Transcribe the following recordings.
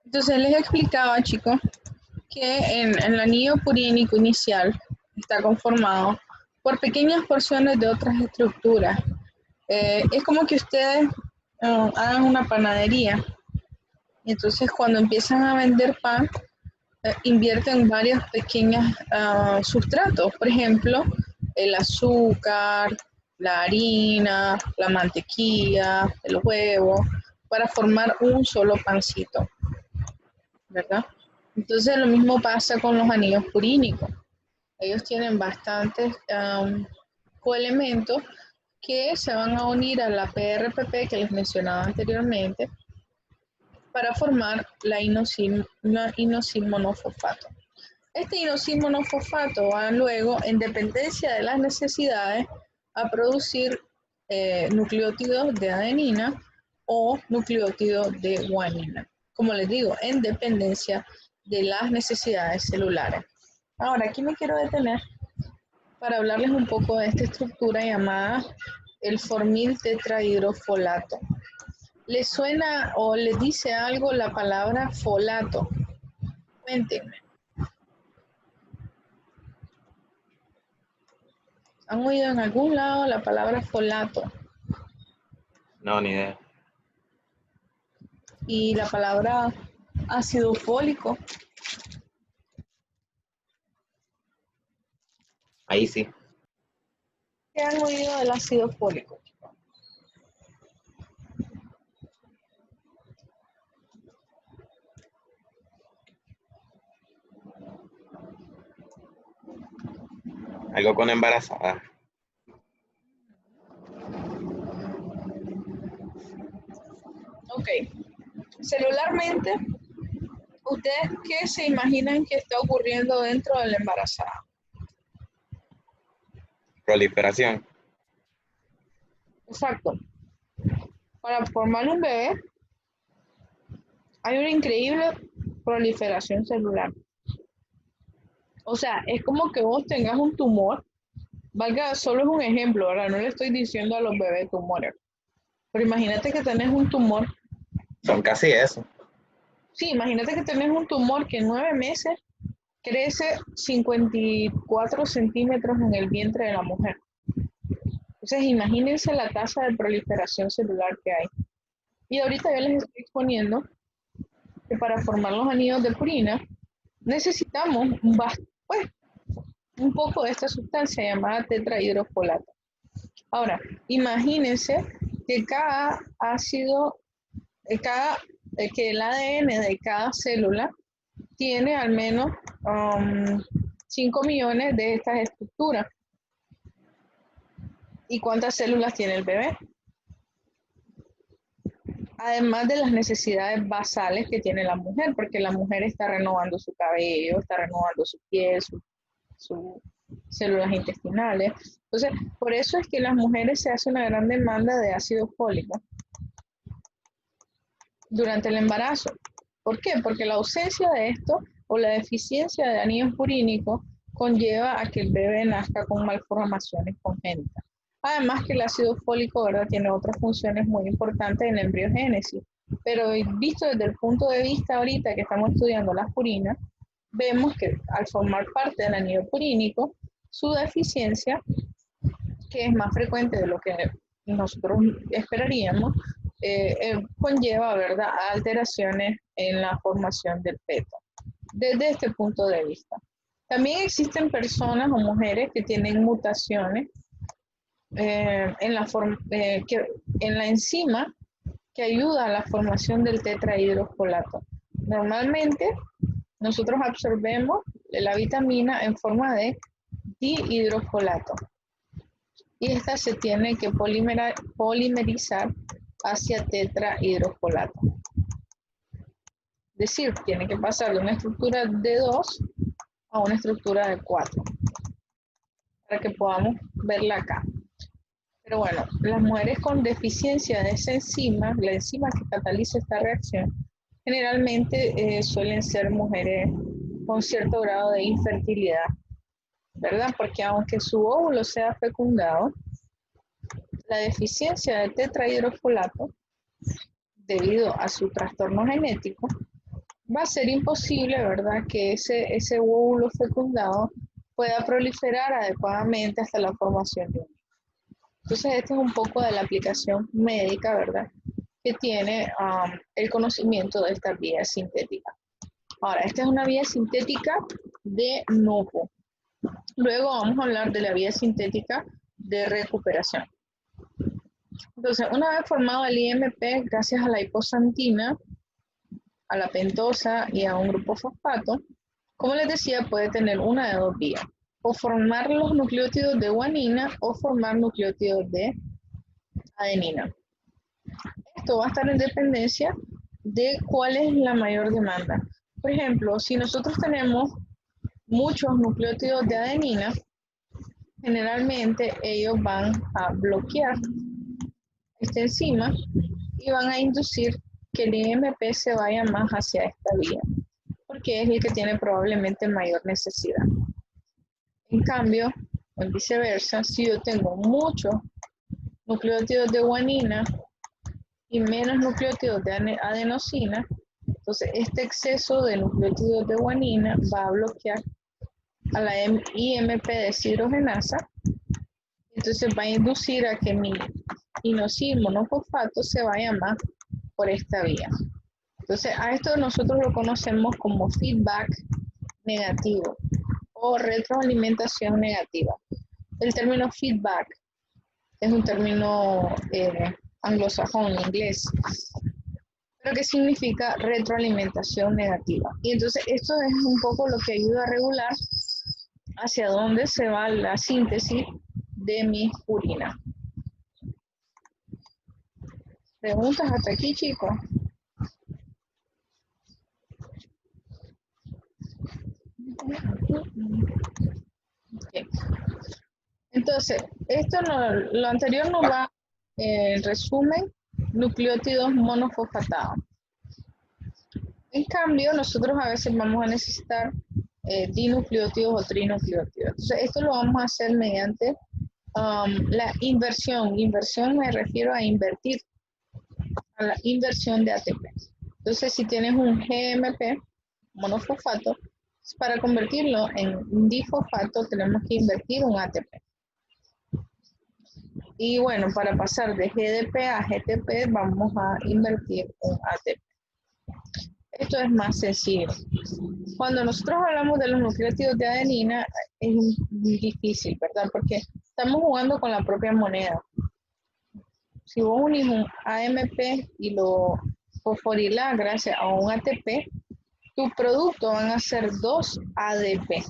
Entonces les explicaba, chicos, que en el anillo purínico inicial está conformado por pequeñas porciones de otras estructuras. Es como que ustedes hagan una panadería. Entonces cuando empiezan a vender pan, invierten varios pequeños sustratos. Por ejemplo, el azúcar, la harina, la mantequilla, el huevo, para formar un solo pancito, ¿verdad? Entonces lo mismo pasa con los anillos purínicos. Ellos tienen bastantes coelementos que se van a unir a la PRPP que les mencionaba anteriormente para formar la inosine monofosfato. Este inosine monofosfato va luego, en dependencia de las necesidades, a producir nucleótidos de adenina o nucleótidos de guanina. Como les digo, en dependencia de las necesidades celulares. Ahora, aquí me quiero detener para hablarles un poco de esta estructura llamada el formil tetrahidrofolato. ¿Les suena o les dice algo la palabra folato? Cuéntenme. ¿Han oído en algún lado la palabra folato? No, ni idea. Y la palabra ácido fólico. Ahí sí. ¿Qué han oído del ácido fólico? Algo con embarazada. Ok. Celularmente, ¿ustedes qué se imaginan que está ocurriendo dentro de la embarazada? Proliferación. Exacto. Para formar un bebé hay una increíble proliferación celular. O sea, es como que vos tengas un tumor, valga, solo es un ejemplo, ¿verdad? No le estoy diciendo a los bebés tumores. Pero imagínate que tenés un tumor. Son casi eso. Sí, imagínate que tenés un tumor que en 9 meses crece 54 centímetros en el vientre de la mujer. Entonces, imagínense la tasa de proliferación celular que hay. Y ahorita yo les estoy exponiendo que para formar los anillos de purina necesitamos pues, un poco de esta sustancia llamada tetrahidrofolato. Ahora, imagínense que cada ácido, que el ADN de cada célula tiene al menos 5 millones de estas estructuras. ¿Y cuántas células tiene el bebé? Además de las necesidades basales que tiene la mujer, porque la mujer está renovando su cabello, está renovando su piel, sus células intestinales. Entonces, por eso es que en las mujeres se hace una gran demanda de ácido fólico durante el embarazo. ¿Por qué? Porque la ausencia de esto o la deficiencia de anillos purínicos conlleva a que el bebé nazca con malformaciones congénitas. Además que el ácido fólico, ¿verdad?, tiene otras funciones muy importantes en la embriogénesis. Pero visto desde el punto de vista ahorita que estamos estudiando las purinas, vemos que al formar parte del anillo purínico, su deficiencia, que es más frecuente de lo que nosotros esperaríamos, conlleva, ¿verdad?, a alteraciones en la formación del feto. Desde este punto de vista. También existen personas o mujeres que tienen mutaciones en la enzima que ayuda a la formación del tetrahidrofolato. Normalmente, nosotros absorbemos la vitamina en forma de dihidrofolato y esta se tiene que polimerizar hacia tetrahidrofolato. Es decir, tiene que pasar de una estructura de 2 a una estructura de 4 para que podamos verla acá. Pero bueno, las mujeres con deficiencia de esa enzima, la enzima que cataliza esta reacción, generalmente suelen ser mujeres con cierto grado de infertilidad, ¿verdad? Porque aunque su óvulo sea fecundado, la deficiencia de tetrahidrofolato, debido a su trastorno genético, va a ser imposible, ¿verdad?, que ese óvulo fecundado pueda proliferar adecuadamente hasta la formación de un hijo. Entonces, este es un poco de la aplicación médica, ¿verdad?, que tiene el conocimiento de esta vía sintética. Ahora, esta es una vía sintética de enojo. Luego vamos a hablar de la vía sintética de recuperación. Entonces, una vez formado el IMP, gracias a la hipoxantina, a la pentosa y a un grupo fosfato, como les decía, puede tener una de dos vías, o formar los nucleótidos de guanina o formar nucleótidos de adenina. Esto va a estar en dependencia de cuál es la mayor demanda. Por ejemplo, si nosotros tenemos muchos nucleótidos de adenina, generalmente ellos van a bloquear esta enzima y van a inducir que el IMP se vaya más hacia esta vía, porque es el que tiene probablemente mayor necesidad. En cambio, o viceversa, si yo tengo muchos nucleótidos de guanina y menos nucleótidos de adenosina, entonces este exceso de nucleótidos de guanina va a bloquear a la IMP deshidrogenasa, entonces va a inducir a que mi inosine monofosfato se vaya más por esta vía. Entonces, a esto nosotros lo conocemos como feedback negativo o retroalimentación negativa. El término feedback es un término anglosajón, inglés, pero que significa retroalimentación negativa. Y entonces esto es un poco lo que ayuda a regular hacia dónde se va la síntesis de mi purina. ¿Preguntas hasta aquí, chicos? Okay. Entonces, lo anterior nos va, en resumen, nucleótidos monofosfatados. En cambio, nosotros a veces vamos a necesitar dinucleótidos o trinucleótidos. Entonces, esto lo vamos a hacer mediante la inversión. Inversión me refiero a invertir, a la inversión de ATP. Entonces, si tienes un GMP, monofosfato, para convertirlo en difosfato tenemos que invertir un ATP. Y bueno, para pasar de GDP a GTP vamos a invertir un ATP. Esto es más sencillo. Cuando nosotros hablamos de los nucleótidos de adenina es difícil, ¿verdad? Porque estamos jugando con la propia moneda. Si vos unís un AMP y lo fosforilás gracias a un ATP, tu producto van a ser 2 ADP.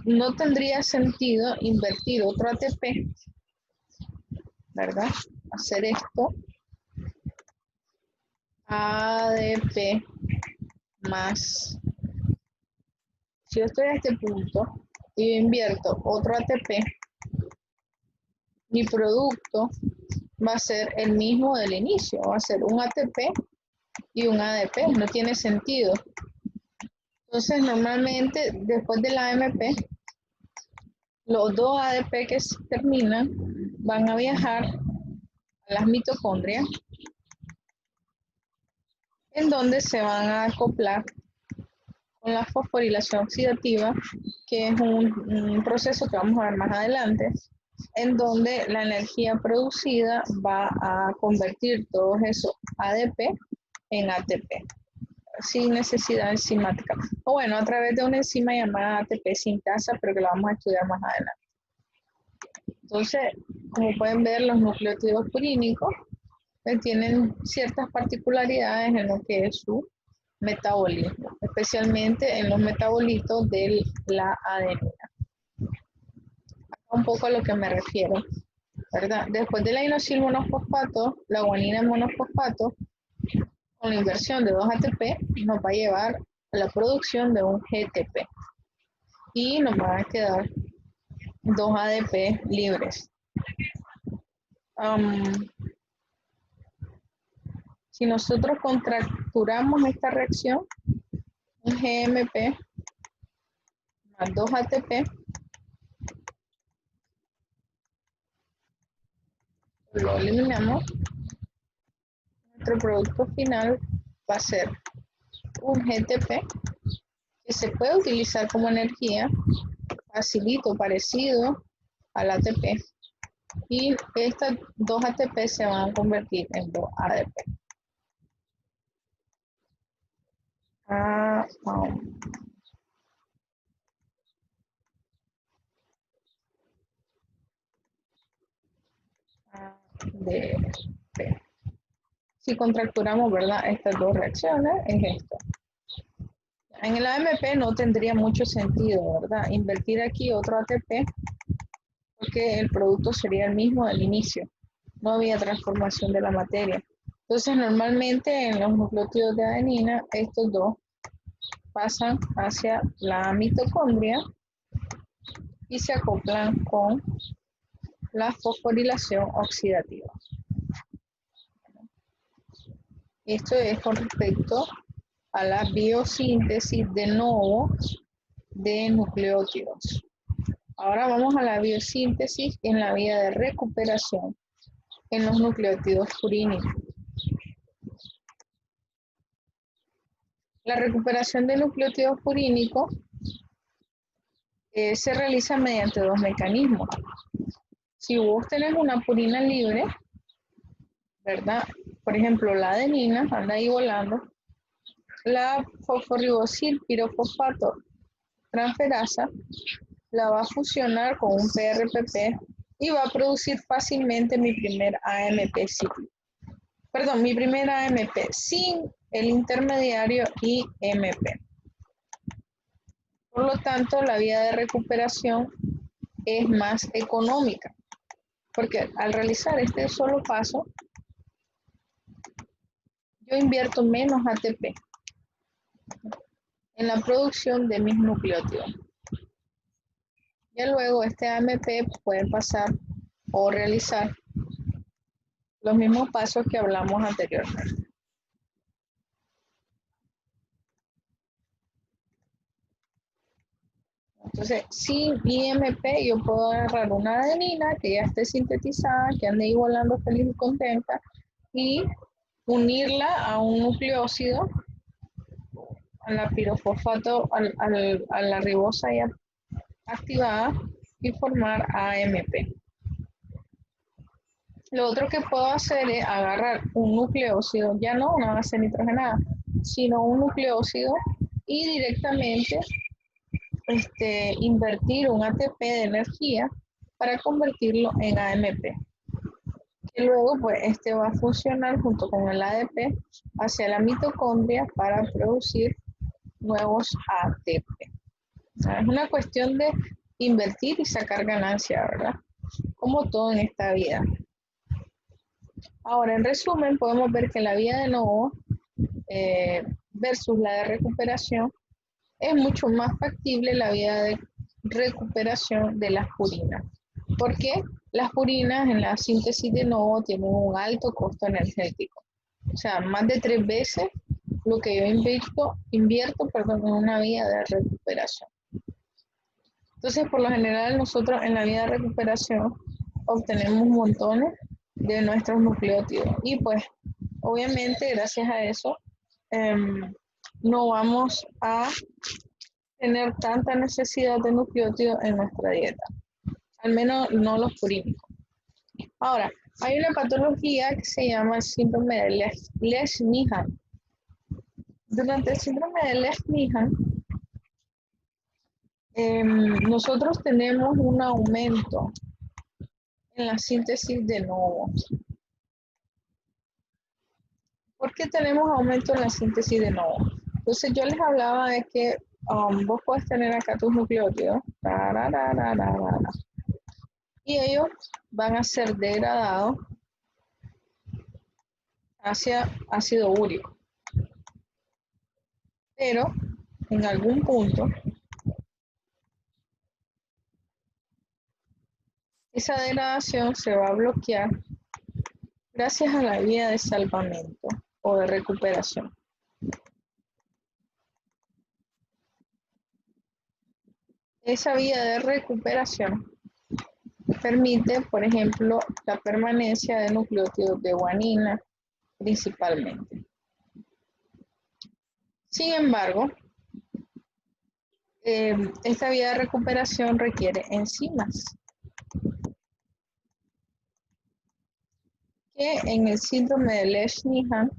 No tendría sentido invertir otro ATP, ¿verdad? Hacer esto. ADP más. Si yo estoy a este punto y invierto otro ATP, mi producto va a ser el mismo del inicio. Va a ser un ATP y un ADP. No tiene sentido. Entonces, normalmente, después del AMP, los dos ADP que se terminan van a viajar a las mitocondrias, en donde se van a acoplar con la fosforilación oxidativa, que es un proceso que vamos a ver más adelante, en donde la energía producida va a convertir todos esos ADP en ATP, sin necesidad enzimática. O bueno, a través de una enzima llamada ATP sintasa, pero que la vamos a estudiar más adelante. Entonces, como pueden ver, los nucleótidos purínicos tienen ciertas particularidades en lo que es su metabolismo, especialmente en los metabolitos de la adenina. Acá un poco a lo que me refiero, ¿verdad? Después de la inosine monofosfato, la guanina monofosfato, con la inversión de 2 ATP, nos va a llevar a la producción de un GTP. Y nos van a quedar 2 ADP libres. Si nosotros contracturamos esta reacción, un GMP más 2 ATP, lo eliminamos, nuestro producto final va a ser un GTP que se puede utilizar como energía, facilito, parecido al ATP. Y estas dos ATP se van a convertir en dos ADP. ADP. Si contracturamos, ¿verdad? Estas dos reacciones es esto. En el AMP no tendría mucho sentido, ¿verdad? Invertir aquí otro ATP porque el producto sería el mismo del inicio. No había transformación de la materia. Entonces, normalmente en los nucleótidos de adenina, estos dos pasan hacia la mitocondria y se acoplan con la fosforilación oxidativa. Esto es con respecto a la biosíntesis de novo de nucleótidos. Ahora vamos a la biosíntesis en la vía de recuperación en los nucleótidos purínicos. La recuperación de nucleótidos purínicos se realiza mediante dos mecanismos. Si vos tenés una purina libre, ¿verdad? Por ejemplo, la adenina anda ahí volando, la fosforibosil pirofosfato transferasa la va a fusionar con un PRPP y va a producir fácilmente mi primer AMP cíclico. Perdón, mi primer AMP sin el intermediario IMP. Por lo tanto, la vía de recuperación es más económica, porque al realizar este solo paso, yo invierto menos ATP en la producción de mis nucleótidos. Ya luego este AMP puede pasar o realizar los mismos pasos que hablamos anteriormente. Entonces, sin IMP yo puedo agarrar una adenina que ya esté sintetizada, que ande ahí volando feliz y contenta, y unirla a un nucleócido, a la pirofosfato, a la ribosa ya activada, y formar AMP. Lo otro que puedo hacer es agarrar un nucleócido, ya no una base nitrogenada, sino un nucleócido y directamente invertir un ATP de energía para convertirlo en AMP. Y luego pues va a funcionar junto con el ADP hacia la mitocondria para producir nuevos ATP. Es una cuestión de invertir y sacar ganancia, ¿verdad? Como todo en esta vida. Ahora, en resumen, podemos ver que la vía de novo versus la de recuperación es mucho más factible la vía de recuperación de las purinas. ¿Por qué? Las purinas en la síntesis de novo tienen un alto costo energético. O sea, más de 3 veces lo que yo invierto en una vía de recuperación. Entonces, por lo general, nosotros en la vía de recuperación obtenemos montones de nuestros nucleótidos. Y pues, obviamente, gracias a eso, no vamos a tener tanta necesidad de nucleótidos en nuestra dieta. Al menos no los purínicos. Ahora, hay una patología que se llama el síndrome de Lesch-Nyhan. Durante el síndrome de Lesch-Nyhan, nosotros tenemos un aumento en la síntesis de novo. ¿Por qué tenemos aumento en la síntesis de novo? Entonces yo les hablaba de que vos puedes tener acá tus nucleótidos y ellos van a ser degradados hacia ácido úrico. Pero en algún punto esa degradación se va a bloquear gracias a la vía de salvamento o de recuperación. Esa vía de recuperación permite, por ejemplo, la permanencia de nucleótidos de guanina principalmente. Sin embargo, esta vía de recuperación requiere enzimas que en el síndrome de Lesch-Nyhan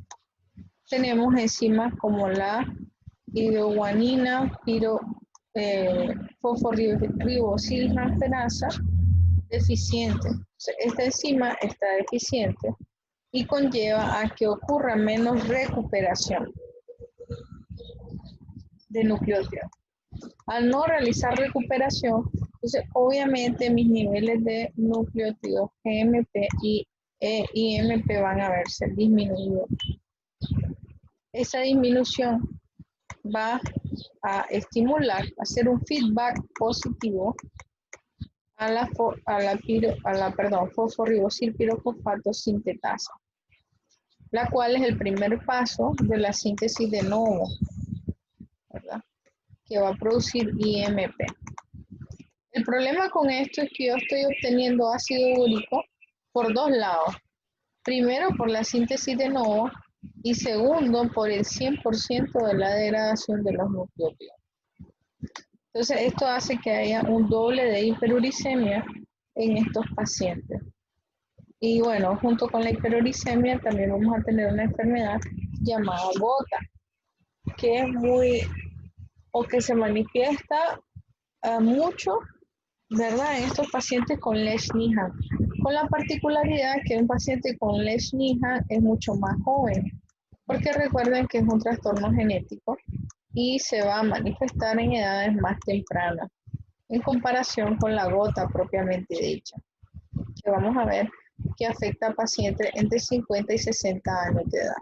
tenemos enzimas como la hidroguanina, fosforibosiltransferasa deficiente. O sea, esta enzima está deficiente y conlleva a que ocurra menos recuperación de nucleótidos. Al no realizar recuperación, entonces obviamente mis niveles de nucleótidos GMP y IMP van a verse disminuidos. Esa disminución va a estimular, a hacer un feedback positivo a la fosforibosilpirofosfato sintetasa, la cual es el primer paso de la síntesis de novo, ¿verdad? Que va a producir IMP. El problema con esto es que yo estoy obteniendo ácido úrico por dos lados. Primero, por la síntesis de novo y segundo, por el 100% de la degradación de los nucleótidos. Entonces, esto hace que haya un doble de hiperuricemia en estos pacientes. Y bueno, junto con la hiperuricemia también vamos a tener una enfermedad llamada gota, que es muy, o que se manifiesta mucho, ¿verdad? En estos pacientes con Lesch-Nyhan, con la particularidad que un paciente con Lesch-Nyhan es mucho más joven, porque recuerden que es un trastorno genético y se va a manifestar en edades más tempranas, en comparación con la gota propiamente dicha, que vamos a ver que afecta a pacientes entre 50 y 60 años de edad.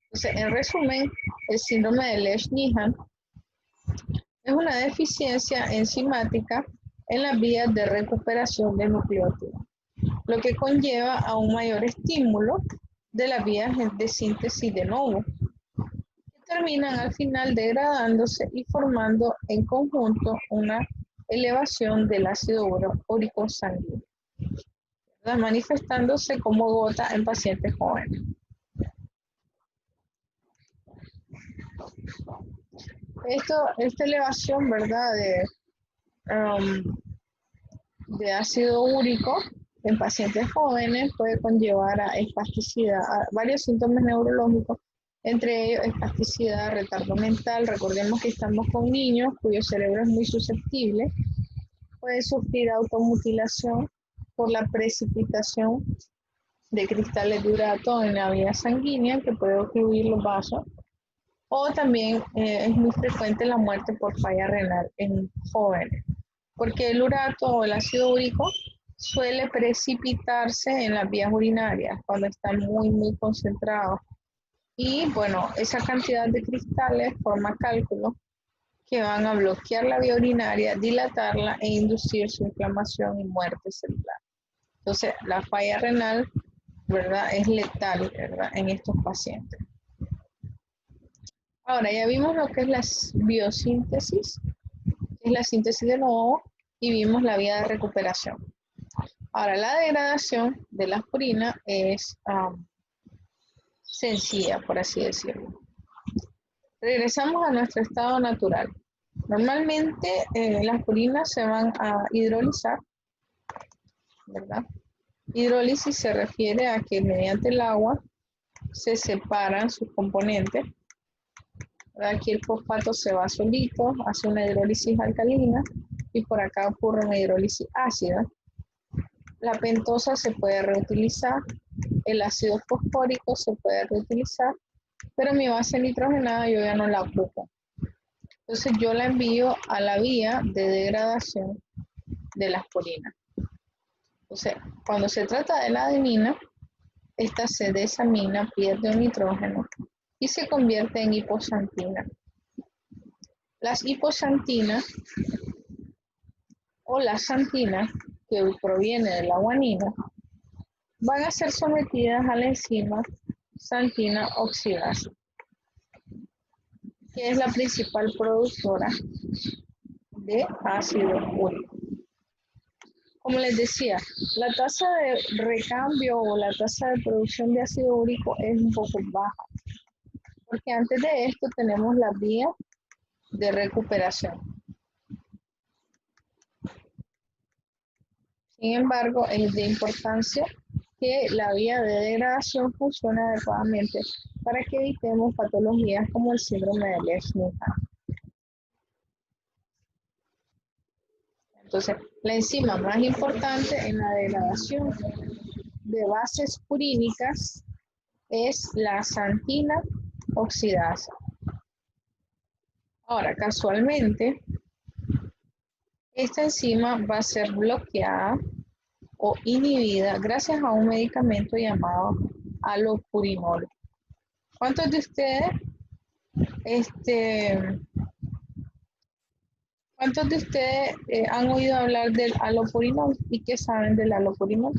Entonces, en resumen, el síndrome de Lesch-Nyhan es una deficiencia enzimática en las vías de recuperación de nucleótidos, lo que conlleva a un mayor estímulo de las vías de síntesis de novo, que terminan al final degradándose y formando en conjunto una elevación del ácido úrico sanguíneo, manifestándose como gota en pacientes jóvenes. Esta elevación, ¿verdad?, de ácido úrico en pacientes jóvenes puede conllevar a espasticidad, a varios síntomas neurológicos, entre ellos espasticidad, retardo mental. Recordemos que estamos con niños cuyo cerebro es muy susceptible. Puede sufrir automutilación por la precipitación de cristales de urato en la vía sanguínea que puede ocluir los vasos. O también es muy frecuente la muerte por falla renal en jóvenes, porque el urato o el ácido úrico suele precipitarse en las vías urinarias cuando están muy concentrados. Y bueno, esa cantidad de cristales forma cálculos que van a bloquear la vía urinaria, dilatarla e inducir su inflamación y muerte celular. Entonces, la falla renal, ¿verdad?, es letal, ¿verdad?, en estos pacientes. Ahora, ya vimos lo que es la biosíntesis, que es la síntesis de novo, y vimos la vía de recuperación. Ahora, la degradación de la purina es sencilla, por así decirlo. Regresamos a nuestro estado natural. Normalmente las purinas se van a hidrolizar, ¿verdad? Hidrólisis se refiere a que mediante el agua se separan sus componentes. Aquí el fosfato se va solito, hace una hidrólisis alcalina y por acá ocurre una hidrólisis ácida. La pentosa se puede reutilizar, el ácido fosfórico se puede reutilizar, pero mi base nitrogenada yo ya no la ocupo. Entonces yo la envío a la vía de degradación de las purinas. Entonces, cuando se trata de la adenina, esta se desamina, pierde un nitrógeno y se convierte en hipoxantina. Las hipoxantinas o la xantina, que proviene de la guanina, van a ser sometidas a la enzima xantina oxidasa, que es la principal productora de ácido úrico. Como les decía, la tasa de recambio o la tasa de producción de ácido úrico es un poco baja. porque antes de esto tenemos la vía de recuperación. Sin embargo, es de importancia que la vía de degradación funcione adecuadamente para que evitemos patologías como el síndrome de Lesch-Nyhan. Entonces, la enzima más importante en la degradación de bases purínicas es la xantina oxidasa. Ahora, casualmente, esta enzima va a ser bloqueada o inhibida gracias a un medicamento llamado alopurinol. ¿Cuántos de ustedes han oído hablar del alopurinol y qué saben del alopurinol?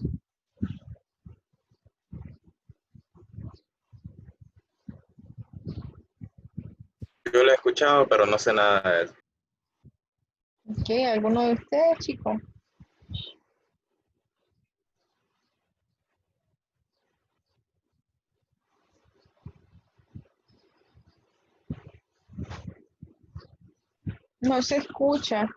Yo lo he escuchado, pero no sé nada de eso. Ok, ¿alguno de ustedes, chicos? No se escucha.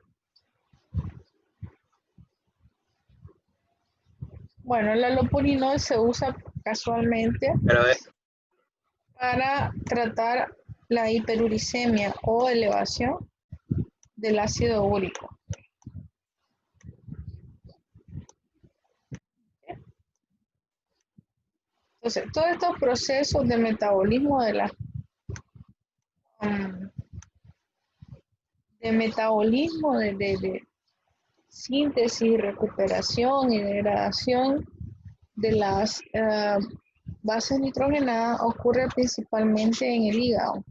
Bueno, el alopurinol se usa casualmente Pero para tratar la hiperuricemia o elevación del ácido úrico. Entonces, todos estos procesos de metabolismo de síntesis, recuperación y degradación de las bases nitrogenadas ocurre principalmente en el hígado.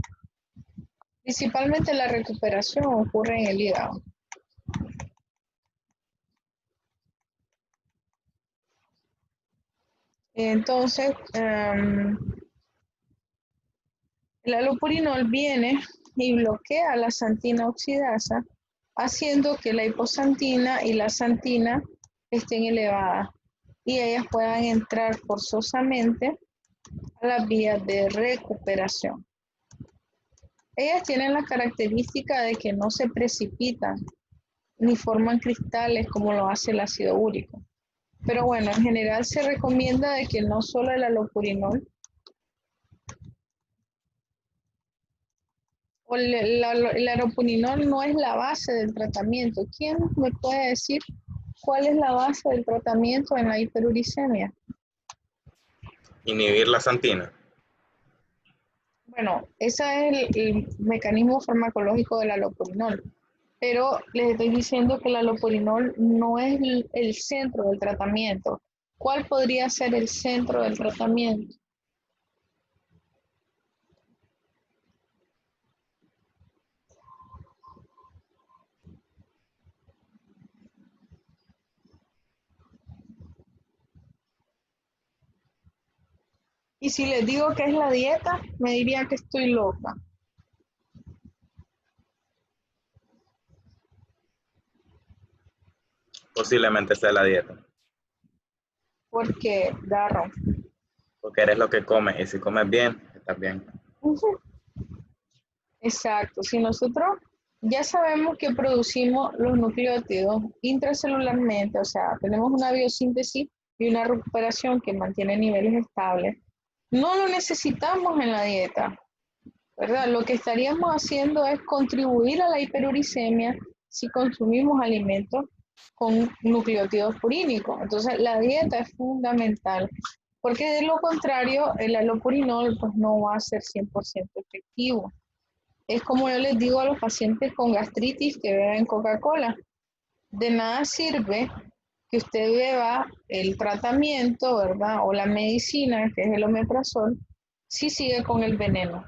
Principalmente la recuperación ocurre en el hígado. Entonces, el alopurinol viene y bloquea la xantina oxidasa, haciendo que la hipoxantina y la xantina estén elevadas y ellas puedan entrar forzosamente a las vías de recuperación. Ellas tienen la característica de que no se precipitan ni forman cristales como lo hace el ácido úrico. Pero bueno, en general se recomienda de que no solo el alopurinol o el alopurinol no es la base del tratamiento. ¿Quién me puede decir cuál es la base del tratamiento en la hiperuricemia? inhibir la xantina. Bueno, ese es el mecanismo farmacológico del alopurinol. Pero les estoy diciendo que el alopurinol no es el centro del tratamiento. ¿Cuál podría ser el centro del tratamiento? Y si les digo que es la dieta, me dirían que estoy loca. Posiblemente sea la dieta. Porque, Darro. Porque eres lo que comes y si comes bien, estás bien. Exacto. Si nosotros ya sabemos que producimos los nucleótidos intracelularmente, o sea, tenemos una biosíntesis y una recuperación que mantiene niveles estables, no lo necesitamos en la dieta, ¿verdad? Lo que estaríamos haciendo es contribuir a la hiperuricemia si consumimos alimentos con nucleótidos purínicos. Entonces, la dieta es fundamental, porque de lo contrario, el alopurinol pues, no va a ser 100% efectivo. Es como yo les digo a los pacientes con gastritis que beben Coca-Cola. De nada sirve que usted beba el tratamiento, ¿verdad? O la medicina, que es el omeprazol, si sigue con el veneno.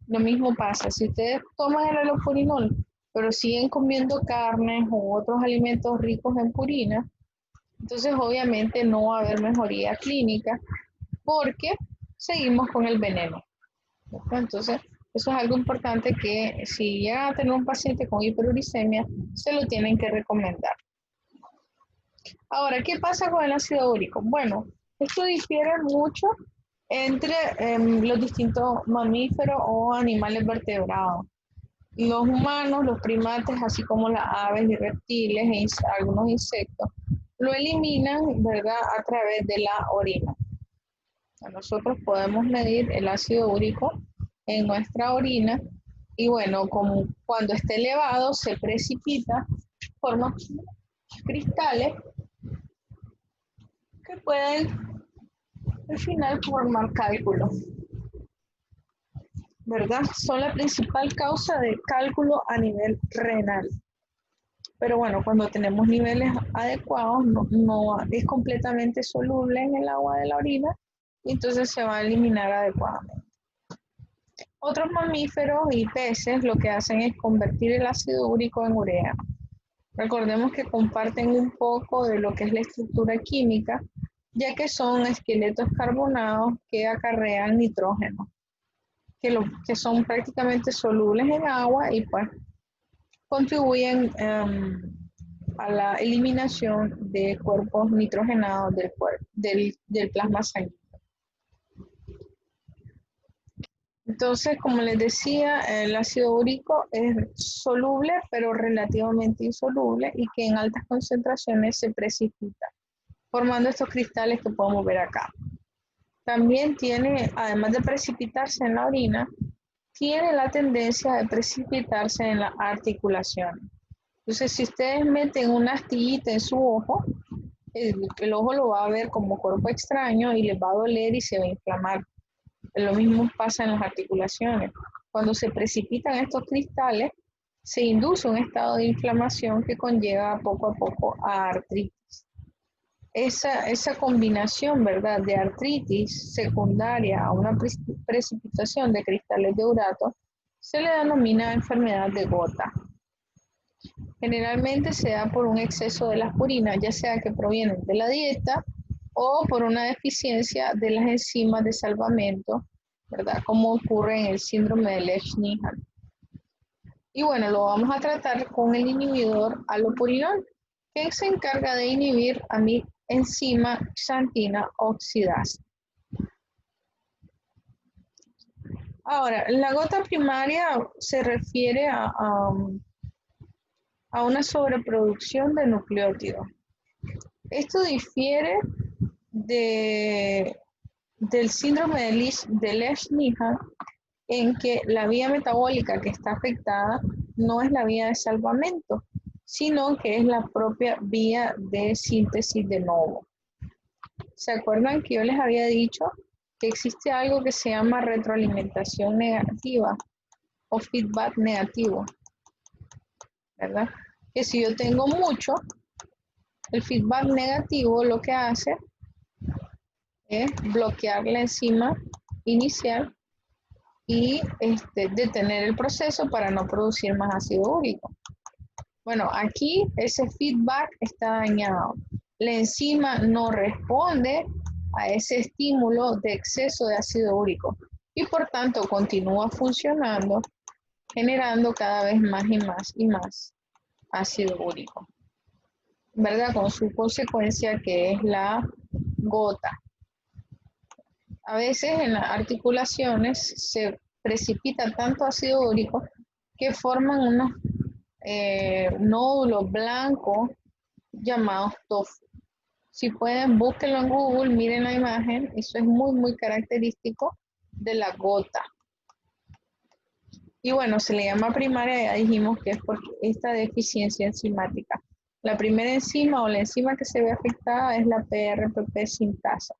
Lo mismo pasa, si ustedes toman el alopurinol, pero siguen comiendo carnes u otros alimentos ricos en purina, entonces obviamente no va a haber mejoría clínica porque seguimos con el veneno. Entonces, eso es algo importante que si llegan a tener un paciente con hiperuricemia, se lo tienen que recomendar. Ahora, ¿qué pasa con el ácido úrico? Bueno, esto difiere mucho entre los distintos mamíferos o animales vertebrados. Los humanos, los primates, así como las aves y reptiles e algunos insectos, lo eliminan, ¿verdad?, a través de la orina. Nosotros podemos medir el ácido úrico en nuestra orina y bueno, como cuando esté elevado se precipita, forma cristales que pueden al final formar cálculos, ¿verdad? Son la principal causa de cálculo a nivel renal. Pero bueno, cuando tenemos niveles adecuados, no es completamente soluble en el agua de la orina y entonces se va a eliminar adecuadamente. Otros mamíferos y peces lo que hacen es convertir el ácido úrico en urea. Recordemos que comparten un poco de lo que es la estructura química, ya que son esqueletos carbonados que acarrean nitrógeno, que son prácticamente solubles en agua y pues contribuyen a la eliminación de cuerpos nitrogenados del plasma sanguíneo. Entonces, como les decía, el ácido úrico es soluble, pero relativamente insoluble y que en altas concentraciones se precipita, formando estos cristales que podemos ver acá. También tiene, además de precipitarse en la orina, tiene la tendencia de precipitarse en las articulaciones. Entonces, si ustedes meten una astillita en su ojo, el ojo lo va a ver como cuerpo extraño y les va a doler y se va a inflamar. Lo mismo pasa en las articulaciones. Cuando se precipitan estos cristales, se induce un estado de inflamación que conlleva poco a poco a artritis. Esa combinación, ¿verdad?, de artritis secundaria a una precipitación de cristales de urato se le denomina enfermedad de gota. Generalmente se da por un exceso de las purinas, ya sea que provienen de la dieta o por una deficiencia de las enzimas de salvamento, ¿verdad?, como ocurre en el síndrome de Lesch-Nyhan. Y bueno, lo vamos a tratar con el inhibidor allopurinol, que se encarga de inhibir a mi enzima xantina oxidasa. Ahora, la gota primaria se refiere a una sobreproducción de nucleótidos. Esto difiere del síndrome de Lesch-Nyhan en que la vía metabólica que está afectada no es la vía de salvamento, sino que es la propia vía de síntesis de nuevo. ¿Se acuerdan que yo les había dicho que existe algo que se llama retroalimentación negativa o feedback negativo? ¿Verdad? Que si yo tengo mucho, el feedback negativo lo que hace es bloquear la enzima inicial y detener el proceso para no producir más ácido úrico. Bueno, aquí ese feedback está dañado. La enzima no responde a ese estímulo de exceso de ácido úrico y por tanto continúa funcionando, generando cada vez más y más ácido úrico, ¿verdad? Con su consecuencia que es la gota. A veces en las articulaciones se precipita tanto ácido úrico que forman unos nódulos blancos llamados tofu. Si pueden, búsquenlo en Google, miren la imagen, eso es muy característico de la gota. Y bueno, se le llama primaria, ya dijimos que es por esta deficiencia enzimática. La primera enzima o la enzima que se ve afectada es la PRPP sintasa.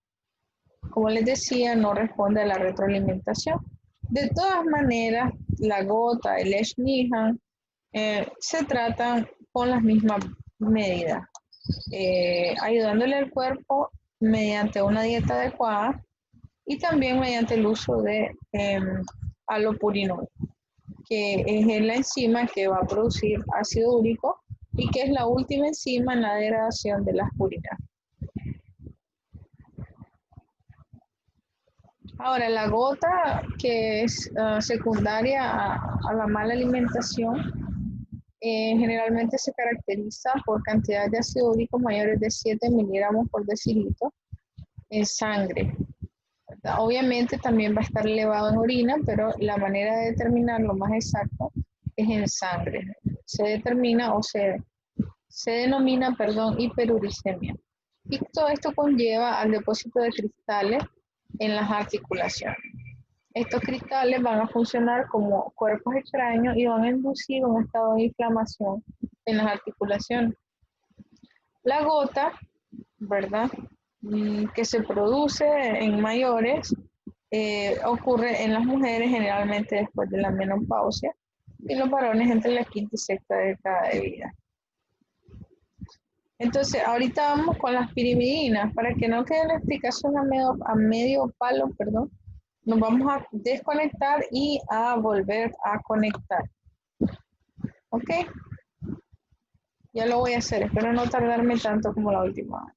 Como les decía, no responde a la retroalimentación. De todas maneras, la gota, el Lesch-Nyhan, se tratan con las mismas medidas, ayudándole al cuerpo mediante una dieta adecuada y también mediante el uso de allopurinol, que es la enzima que va a producir ácido úrico y que es la última enzima en la degradación de las purinas. Ahora, la gota que es secundaria a la mala alimentación, generalmente se caracteriza por cantidad de ácido úrico mayores de 7 miligramos por decilitro en sangre. Obviamente también va a estar elevado en orina, pero la manera de determinarlo más exacto es en sangre. Se determina o se denomina, perdón, hiperuricemia. Y todo esto conlleva al depósito de cristales en las articulaciones. Estos cristales van a funcionar como cuerpos extraños y van a inducir un estado de inflamación en las articulaciones. La gota, ¿verdad? Que se produce en mayores, ocurre en las mujeres generalmente después de la menopausia y los varones entre la quinta y sexta década de vida. Entonces, ahorita vamos con las pirimidinas. Para que no quede la explicación a medio palo, perdón, nos vamos a desconectar y a volver a conectar. ¿Ok? Ya lo voy a hacer. Espero no tardarme tanto como la última vez.